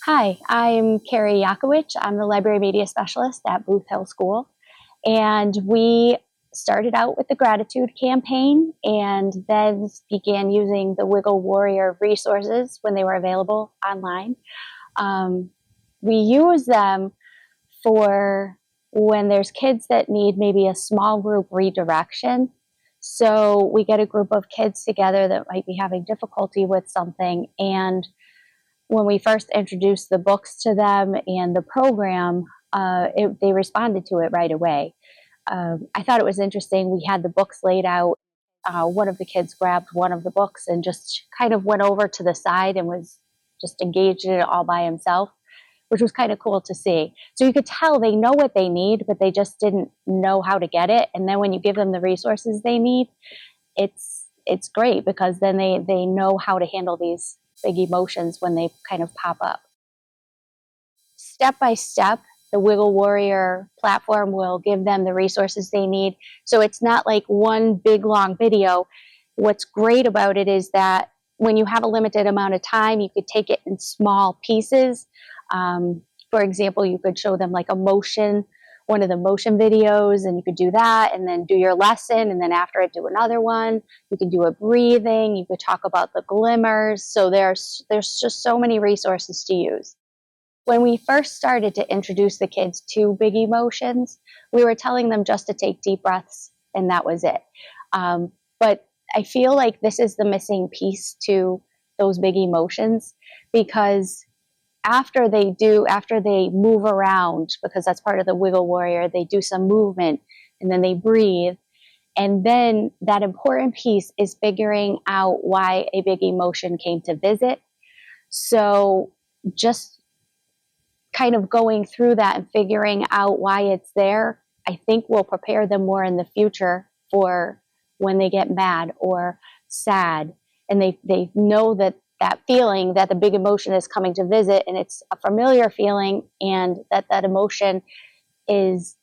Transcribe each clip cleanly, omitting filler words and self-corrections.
Hi, I'm Kari. I'm the library media specialist at Booth Hill School. And we started out with the gratitude campaign and then began using the Wiggle Warrior resources when they were available online. Um, we use them for when there's kids that need maybe a small group redirection. So we get a group of kids together that might be having difficulty with something, and when we first introduced the books to them and the program, they responded to it right away. I thought it was interesting. We had the books laid out. One of the kids grabbed one of the books and just kind of went over to the side and was just engaged in it all by himself, which was kind of cool to see. So you could tell they know what they need, but they just didn't know how to get it. And then when you give them the resources they need, it's great because then they know how to handle these big emotions when they kind of pop up. Step by step, the Wiggle Warrior platform will give them the resources they need. So it's not like one big long video. What's great about it is that when you have a limited amount of time, you could take it in small pieces. For example, you could show them like a motion, one of the motion videos, and you could do that and then do your lesson, and then after it do another one. You can do a breathing, you could talk about the glimmers. So there's just so many resources to use. When we first started to introduce the kids to big emotions, we were telling them just to take deep breaths, and that was it. But I feel like this is the missing piece to those big emotions, because after they move around, because that's part of the Wiggle Warrior, they do some movement and then they breathe. And then that important piece is figuring out why a big emotion came to visit. So just kind of going through that and figuring out why it's there, I think will prepare them more in the future for when they get mad or sad. And they know that feeling, that the big emotion is coming to visit, and it's a familiar feeling, and that emotion is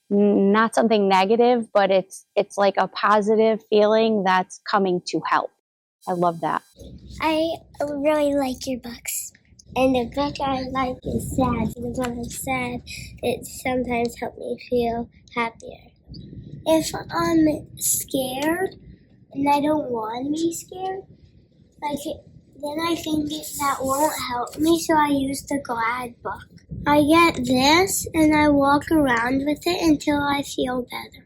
not something negative, but it's like a positive feeling that's coming to help. I love that. I really like your books. And the book I like is sad, because when I'm sad, it sometimes helps me feel happier. If I'm scared and I don't want to be scared, then I think that won't help me, so I use the glad book. I get this and I walk around with it until I feel better.